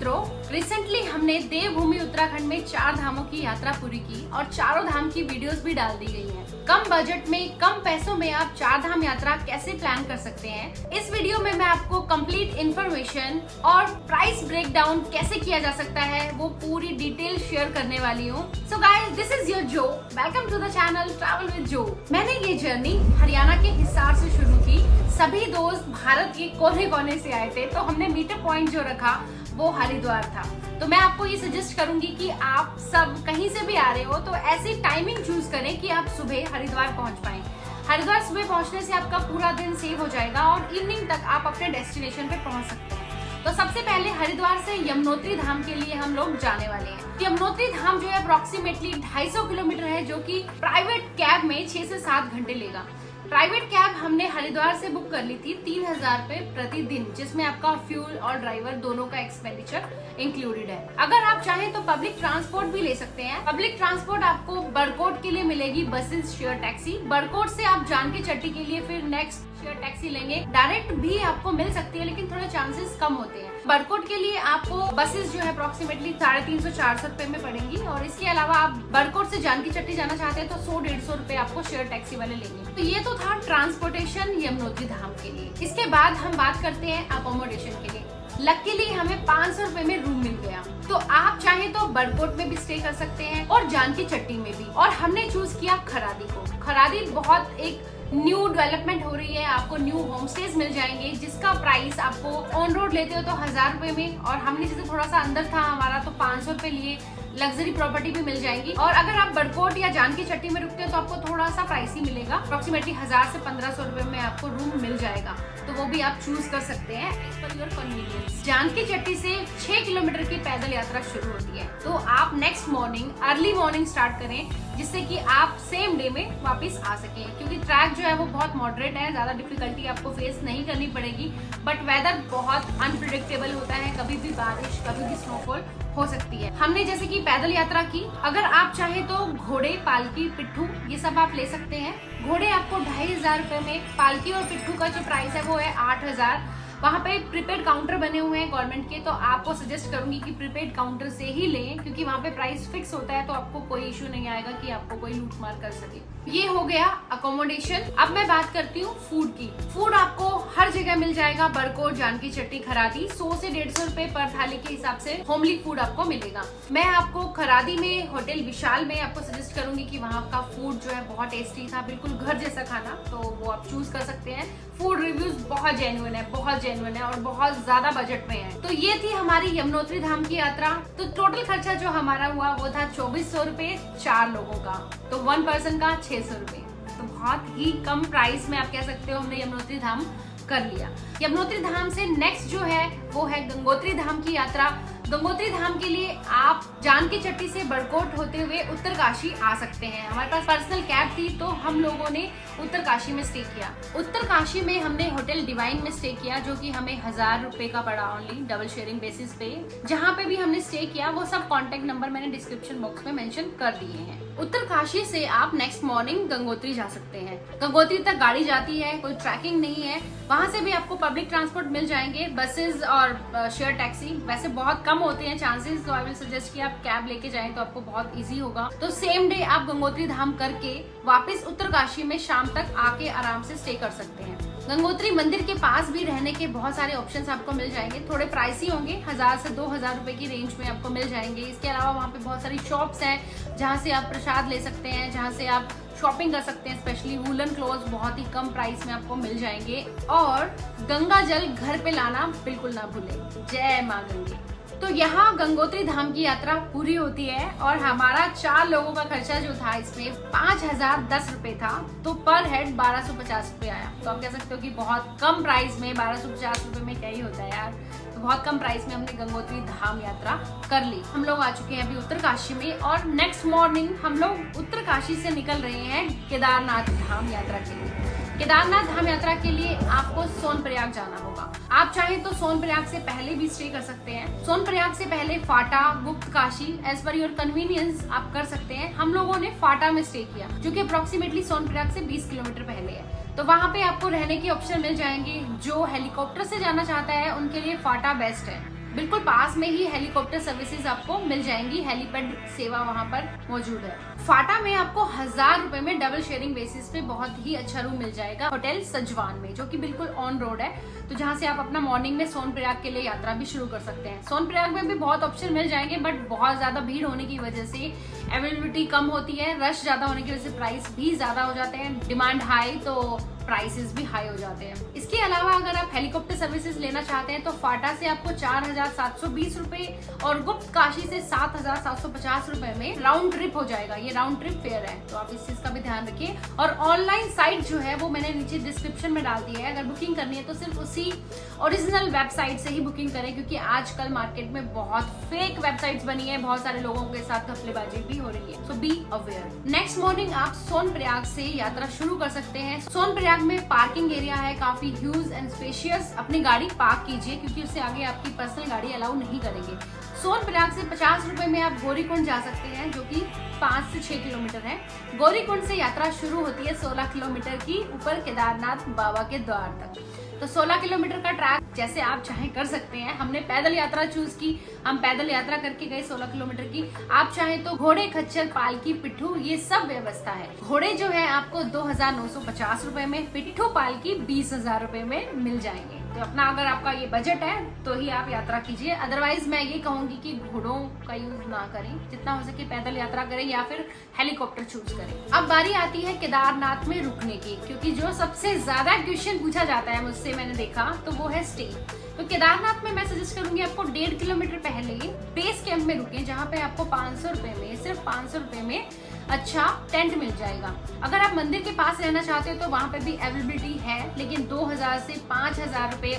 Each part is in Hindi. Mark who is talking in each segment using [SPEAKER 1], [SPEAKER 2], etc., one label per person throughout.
[SPEAKER 1] मित्रों, रिसेंटली हमने देवभूमि उत्तराखंड में 4 धामों की यात्रा पूरी की और चारों धाम की वीडियोस भी डाल दी गई हैं। कम बजट में कम पैसों में आप 4 धाम यात्रा कैसे प्लान कर सकते हैं, इस वीडियो में मैं आपको कंप्लीट इन्फॉर्मेशन और प्राइस ब्रेकडाउन कैसे किया जा सकता है वो पूरी डिटेल शेयर करने वाली हूँ। So guys, this is your Jo, welcome to the channel travel with Jo. मैंने ये जर्नी हरियाणा के हिसार से शुरू की। सभी दोस्त भारत के कोने कोने से आए थे, तो हमने मीटर पॉइंट जो रखा वो हरिद्वार था। तो मैं आपको ये सजेस्ट करूंगी कि आप सब कहीं से भी आ रहे हो तो ऐसी टाइमिंग चूज करें कि आप सुबह हरिद्वार पहुंच पाएं। हरिद्वार सुबह पहुंचने से आपका पूरा दिन सेव हो जाएगा और इवनिंग तक आप अपने डेस्टिनेशन पे पहुंच सकते हैं। तो सबसे पहले हरिद्वार से यमुनोत्री धाम के लिए हम लोग जाने वाले हैं। यमुनोत्री धाम जो है अप्रोक्सीमेटली 250 किलोमीटर है, जो कि प्राइवेट कैब में 6 से 7 घंटे लेगा। प्राइवेट कैब हमने हरिद्वार से बुक कर ली थी 3000 रुपए प्रतिदिन, जिसमें आपका फ्यूल और ड्राइवर दोनों का एक्सपेंडिचर इंक्लूडेड है। अगर आप चाहें तो पब्लिक ट्रांसपोर्ट भी ले सकते हैं। पब्लिक ट्रांसपोर्ट आपको बरकोट के लिए मिलेगी बसेस, शेयर टैक्सी। बरकोट से आप जानकी चट्टी के लिए फिर नेक्स्ट शेयर टैक्सी लेंगे। डायरेक्ट भी आपको मिल सकती है, लेकिन थोड़े चांसेस कम होते हैं। बरकोट के लिए आपको बसेस जो है अप्रोक्सीमेटली 350-400 रुपए में पड़ेंगी, और इसके अलावा आप बरकोट से जानकी चट्टी जाना चाहते हैं तो 100-150 रुपए आपको शेयर टैक्सी वाले लेंगे। तो ये तो था ट्रांसपोर्टेशन यमुनोत्री धाम के लिए। इसके बाद हम बात करते हैं अकोमोडेशन के लिए। लकीली हमें 500 रुपए में रूम मिल गया, तो आप चाहे तो बरकोट में भी स्टे कर सकते हैं और जानकी चट्टी में भी। और हमने चूज किया खरादी को। खरादी बहुत एक न्यू डेवलपमेंट हो रही है, आपको न्यू होम स्टेज मिल जाएंगे जिसका प्राइस आपको ऑन रोड लेते हो तो 1000 रुपए में, और हमने जैसे थोड़ा सा अंदर था हमारा तो 500 रुपए लिए लग्जरी प्रॉपर्टी भी मिल जाएगी। और अगर आप बरकोट या जानकी चट्टी में रुकते हो तो आपको थोड़ा सा प्राइस ही मिलेगा, अप्रोक्सीमेटली 1000 से 1500 रुपए में आपको रूम मिल जाएगा। तो वो भी आप चूज कर सकते हैं as per your convenience. Janaki चट्टी से 6 किलोमीटर की पैदल यात्रा शुरू होती है, तो आप next morning early morning start करें, जिससे कि आप सेम डे में वापस आ सकें। क्योंकि ट्रैक जो है वो बहुत मॉडरेट है, ज्यादा डिफिकल्टी आपको फेस नहीं करनी पड़ेगी। बट वेदर बहुत अनप्रिडिक्टेबल होता है, कभी भी बारिश कभी भी स्नोफॉल हो सकती है। हमने जैसे कि पैदल यात्रा की। अगर आप चाहे तो घोड़े, पालकी, पिट्ठू ये सब आप ले सकते हैं। घोड़े आपको 2500 रुपए में, पालकी और पिट्ठू का जो प्राइस है वो है 8000। वहाँ पे प्रीपेड काउंटर बने हुए हैं गवर्नमेंट के, तो आपको सजेस्ट करूंगी कि प्रीपेड काउंटर से ही लें, क्योंकि वहाँ पे प्राइस फिक्स होता है, तो आपको कोई इशू नहीं आएगा कि आपको कोई लूट मार कर सके। ये हो गया अकोमोडेशन। अब मैं बात करती हूँ फूड की। फूड आपको हर जगह मिल जाएगा, बरकोट, जानकी चट्टी, खरादी। 100 से 150 रुपए पर थाली के हिसाब से होमली फूड आपको मिलेगा। मैं आपको खरादी में होटल विशाल में आपको सजेस्ट करूंगी कि वहाँ का फूड जो है बहुत टेस्टी था, बिल्कुल घर जैसा खाना, तो वो आप चूज कर सकते हैं। फूड रिव्यूज बहुत जेन्युइन है, बहुत जेन्युइन है और बहुत ज्यादा बजट में है। तो ये थी हमारी यमुनोत्री धाम की यात्रा। तो टोटल खर्चा जो हमारा हुआ वो था 2400 रुपए 4 लोगों का, तो 1 पर्सन का 600 रुपए। तो बहुत ही कम प्राइस में आप कह सकते हो हमने यमुनोत्री धाम कर लिया। यमुनोत्री धाम से नेक्स्ट जो है वो है गंगोत्री धाम की यात्रा। गंगोत्री धाम के लिए आप जानकी चट्टी से बरकोट होते हुए उत्तरकाशी आ सकते हैं। हमारे पास पर्सनल कैब थी, तो हम लोगों ने उत्तरकाशी में स्टे किया। उत्तरकाशी में हमने होटल डिवाइन में स्टे किया, जो कि हमें 1000 रुपए का पड़ा ओनली, डबल शेयरिंग बेसिस पे। जहाँ पे भी हमने स्टे किया वो सब कॉन्टेक्ट नंबर मैंने डिस्क्रिप्शन बॉक्स में मेंशन कर दिए हैं। उत्तरकाशी से आप नेक्स्ट मॉर्निंग गंगोत्री जा सकते हैं। गंगोत्री तक गाड़ी जाती है, कोई ट्रैकिंग नहीं है। वहाँ से भी आपको पब्लिक ट्रांसपोर्ट मिल जाएंगे, बसेस और शेयर टैक्सी। वैसे बहुत कम होते हैं चांसेस, तो आई विल सजेस्ट कि आप कैब लेके जाएं तो आपको बहुत इजी होगा। तो सेम डे आप गंगोत्री धाम करके वापस उत्तरकाशी में शाम तक आके आराम से स्टे कर सकते हैं। गंगोत्री मंदिर के पास भी रहने के बहुत सारे ऑप्शंस आपको मिल जाएंगे। थोड़े प्राइसी होंगे, 1000 से 2000 रुपए की रेंज में आपको मिल जाएंगे। इसके अलावा वहाँ पे बहुत सारी शॉप्स हैं जहाँ से आप प्रसाद ले सकते हैं, जहाँ से आप शॉपिंग कर सकते हैं। स्पेशली वूलन क्लोथ्स बहुत ही कम प्राइस में आपको मिल जाएंगे। और गंगा जल घर पे लाना बिल्कुल ना भूलें। जय माँ गंगे। तो यहाँ गंगोत्री धाम की यात्रा पूरी होती है, और हमारा 4 लोगों का खर्चा जो था इसमें 5010 रुपए था, तो पर हेड 1250 रुपए आया। तो आप कह सकते हो कि बहुत कम प्राइस में 1250 रुपए में क्या ही होता है यार। तो बहुत कम प्राइस में हमने गंगोत्री धाम यात्रा कर ली। हम लोग आ चुके हैं अभी उत्तरकाशी में, और नेक्स्ट मॉर्निंग हम लोग उत्तरकाशी से निकल रहे हैं केदारनाथ धाम यात्रा के लिए। केदारनाथ धाम यात्रा के लिए आपको सोनप्रयाग जाना होगा। आप चाहें तो सोनप्रयाग से पहले भी स्टे कर सकते हैं। सोनप्रयाग से पहले Phata, Guptkashi, as per your convenience आप कर सकते हैं। हम लोगों ने फाटा में स्टे किया, जो कि अप्रोक्सीमेटली सोनप्रयाग से 20 किलोमीटर पहले है। तो वहाँ पे आपको रहने के ऑप्शन मिल जाएंगे। जो हेलीकॉप्टर से जाना चाहता है उनके लिए फाटा बेस्ट है। बिल्कुल पास में ही हेलीकॉप्टर सर्विसेज आपको मिल जाएंगी, हेलीपैड सेवा वहां पर मौजूद है। फाटा में आपको 1000 रुपए में डबल शेयरिंग बेसिस पे बहुत ही अच्छा रूम मिल जाएगा होटल सजवान में, जो कि बिल्कुल ऑन रोड है, तो जहां से आप अपना मॉर्निंग में सोनप्रयाग के लिए यात्रा भी शुरू कर सकते हैं। सोनप्रयाग में भी बहुत ऑप्शन मिल जाएंगे, बट बहुत ज्यादा भीड़ होने की वजह से अवेलेबिलिटी कम होती है, रश ज्यादा होने की वजह से प्राइस भी ज्यादा हो जाते हैं, डिमांड हाई तो प्राइसेस भी हाई हो जाते हैं। इसके अलावा अगर आप हेलीकॉप्टर सर्विसेज लेना चाहते हैं तो फाटा से आपको 4720 रुपए और गुप्त काशी से 7750 रुपए में राउंड ट्रिप हो जाएगा। ये राउंड ट्रिप फेयर है, तो आप इस चीज का भी ध्यान रखिए। और ऑनलाइन साइट जो है वो मैंने नीचे डिस्क्रिप्शन में डाल दी है, अगर बुकिंग करनी है तो सिर्फ उसी ओरिजिनल वेबसाइट से ही बुकिंग करें, क्योंकि आजकल मार्केट में बहुत फेक वेबसाइट्स बनी है, बहुत सारे लोगों के साथ घपलेबाजी भी हो रही है, सो बी अवेयर। नेक्स्ट मॉर्निंग आप सोनप्रयाग से यात्रा शुरू कर सकते हैं। सोनप्रयाग में पार्किंग एरिया है काफी ह्यूज एंड स्पेशियस, अपनी गाड़ी पार्क कीजिए क्योंकि उससे आगे आपकी पर्सनल गाड़ी अलाउ नहीं करेंगे। सोनप्रयाग से 50 रुपए में आप गौरीकुंड जा सकते हैं, जो कि 5 से 6 किलोमीटर है। गौरीकुंड से यात्रा शुरू होती है 16 किलोमीटर की ऊपर केदारनाथ बाबा के द्वार तक, तो 16 किलोमीटर का ट्रैक जैसे आप चाहे कर सकते हैं। हमने पैदल यात्रा चूज की, हम पैदल यात्रा करके गए 16 किलोमीटर की। आप चाहे तो घोड़े, खच्चर, पालकी, पिट्ठू ये सब व्यवस्था है। घोड़े जो है आपको 2950 रुपए में, पिट्ठू पालकी 20,000 रुपए में मिल जाएंगे। तो अपना अगर आपका ये बजट है तो ही आप यात्रा कीजिए, अदरवाइज मैं ये कहूंगी कि घोड़ों का यूज ना करें, जितना हो सके पैदल यात्रा करें या फिर हेलीकॉप्टर चूज करें। अब बारी आती है केदारनाथ में रुकने की, क्योंकि जो सबसे ज्यादा क्वेश्चन पूछा जाता है मुझसे मैंने देखा तो वो है स्टे। तो केदारनाथ में मैं सजेस्ट करूंगी आपको 1.5 किलोमीटर पहले बेस कैंप में रुकें, जहाँ पे आपको 500 रुपए में, सिर्फ 500 रुपए में अच्छा टेंट मिल जाएगा। अगर आप मंदिर के पास रहना चाहते हो तो वहाँ पे भी अवेलेबिलिटी है, लेकिन 2000 से 5000 रुपए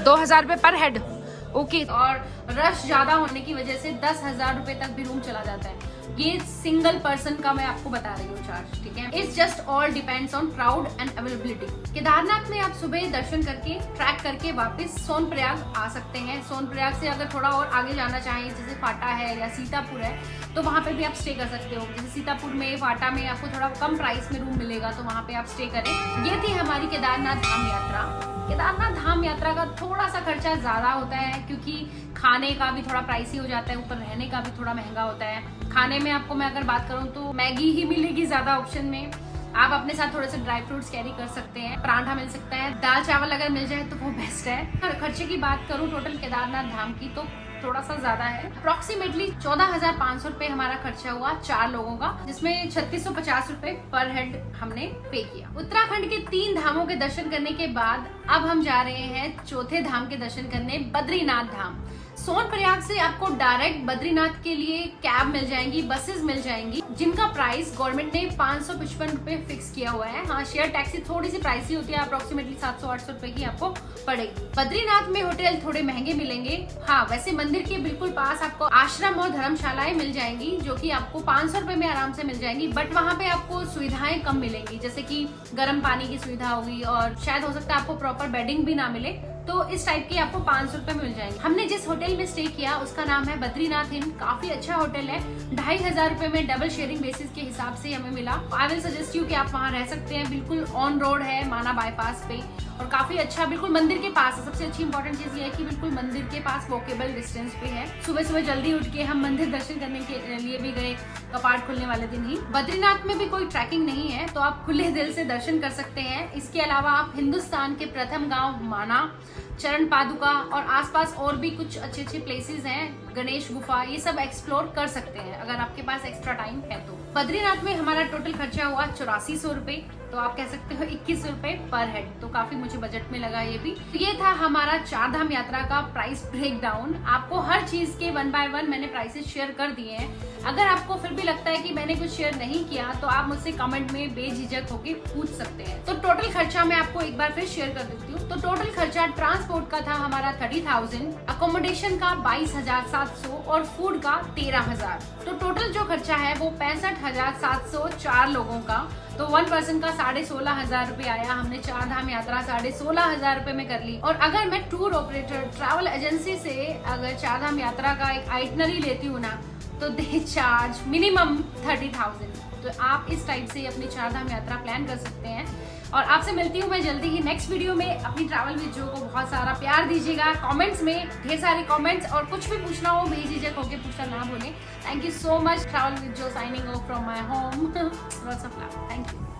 [SPEAKER 1] 2000 रुपए पर हेड, ओके। और रश ज्यादा होने की वजह से 10,000 रुपए तक भी रूम चला जाता है। ये सिंगल पर्सन का मैं आपको बता रही हूँ चार्ज, ठीक है। It's just all depends on crowd and availability. Kedarnath में आप सुबह दर्शन करके ट्रैक करके वापस सोनप्रयाग आ सकते हैं। सोनप्रयाग से अगर थोड़ा और आगे जाना चाहें, जैसे फाटा है या सीतापुर है, तो वहाँ पे भी आप स्टे कर सकते हो। जैसे सीतापुर में, फाटा में आपको थोड़ा कम प्राइस में रूम मिलेगा, तो वहाँ पे आप स्टे करें। ये थी हमारी केदारनाथ धाम यात्रा। केदारनाथ धाम यात्रा का थोड़ा सा खर्चा ज्यादा होता है, क्योंकि खाने का भी थोड़ा प्राइसी हो जाता है, ऊपर रहने का भी थोड़ा महंगा होता है। खाने में आपको मैं अगर बात करूं तो मैगी ही मिलेगी ज्यादा ऑप्शन में। आप अपने साथ थोड़े से ड्राई फ्रूट्स कैरी कर सकते हैं, पराठा मिल सकता है, दाल चावल अगर मिल जाए तो वो बेस्ट है। खर्चे की बात करूं टोटल केदारनाथ धाम की तो थोड़ा सा ज्यादा है, अप्रोक्सीमेटली 14,500 रुपए हमारा खर्चा हुआ 4 लोगों का, जिसमें 3650 रुपए पर हेड हमने पे किया। उत्तराखंड के 3 धामों के दर्शन करने के बाद अब हम जा रहे हैं चौथे धाम के दर्शन करने, बद्रीनाथ धाम। सोनप्रयाग से आपको डायरेक्ट बद्रीनाथ के लिए कैब मिल जाएंगी, बसेस मिल जाएंगी, जिनका प्राइस गवर्नमेंट ने 555 रुपए फिक्स किया हुआ है। हाँ, शेयर टैक्सी थोड़ी सी प्राइसी होती है, अप्रोक्सीमेटली 700-800 रुपए की आपको पड़ेगी। बद्रीनाथ में होटल थोड़े महंगे मिलेंगे। हाँ, वैसे मंदिर के बिल्कुल पास आपको आश्रम और धर्मशालाएं मिल जाएंगी, जो कि आपको 500 रुपए में आराम से मिल जाएंगी, बट वहाँ पे आपको सुविधाएं कम मिलेंगी, जैसे कि गर्म पानी की सुविधा होगी और शायद हो सकता है आपको प्रॉपर बेडिंग भी ना मिले, तो इस टाइप की आपको 500 रुपए मिल जाएंगे। हमने जिस होटल में स्टे किया उसका नाम है बद्रीनाथ इन, काफी अच्छा होटल है। 2500 रुपए में डबल शेयरिंग बेसिस के हिसाब से हमें मिला। आई विल सजेस्ट यू कि आप वहाँ रह सकते हैं, बिल्कुल ऑन रोड है, माना बाईपास पे, और काफी अच्छा, बिल्कुल मंदिर के पास है। सबसे अच्छी इंपॉर्टेंट चीज ये है कि बिल्कुल मंदिर के पास वॉकेबल डिस्टेंस पे है। सुबह सुबह जल्दी उठ के हम मंदिर दर्शन करने के लिए भी गए, कपाट खुलने वाले दिन ही। बद्रीनाथ में भी कोई ट्रैकिंग नहीं है, तो आप खुले दिल से दर्शन कर सकते हैं। इसके अलावा आप हिंदुस्तान के प्रथम गाँव माना, चरण पादुका और आसपास और भी कुछ अच्छे अच्छे प्लेसेस हैं, गणेश गुफा, ये सब एक्सप्लोर कर सकते हैं अगर आपके पास एक्स्ट्रा टाइम है तो। बद्रीनाथ में हमारा टोटल खर्चा हुआ 8400 रुपए, तो आप कह सकते हो 21 रुपए पर हेड, तो काफी मुझे बजट में लगा ये भी। तो ये था हमारा 4 धाम यात्रा का प्राइस ब्रेक डाउन। आपको हर चीज के 1 बाय 1 मैंने प्राइसेस शेयर कर दिए हैं। अगर आपको फिर भी लगता है कि मैंने कुछ शेयर नहीं किया तो आप मुझसे कमेंट में बेझिझक होकर पूछ सकते हैं। तो टोटल खर्चा मैं आपको एक बार फिर शेयर कर देती हूँ। तो टोटल खर्चा ट्रांसपोर्ट का था हमारा 30,000, अकोमोडेशन का 22,700 और फूड का 13,000। तो टोटल जो खर्चा है वो 65,700 4 लोगों का। तो 1 पर्सन का 16,500 रुपए आया। हमने 4 धाम यात्रा 16,500 रुपए में कर ली। और अगर मैं टूर ऑपरेटर ट्रैवल एजेंसी से अगर 4 धाम यात्रा का एक आइटनरी लेती हूँ ना, तो दे चार्ज मिनिमम 30,000। तो आप इस टाइप से अपनी 4 धाम यात्रा प्लान कर सकते हैं। और आपसे मिलती हूँ मैं जल्दी ही नेक्स्ट वीडियो में। अपनी ट्रैवल विद जो को बहुत सारा प्यार दीजिएगा, कमेंट्स में ढेर सारे कमेंट्स, और कुछ भी पूछना हो बेझिझक होके पूछना ना भूलें। Thank you so much. Travel with Jo signing off from my home. Lots of love. Thank you.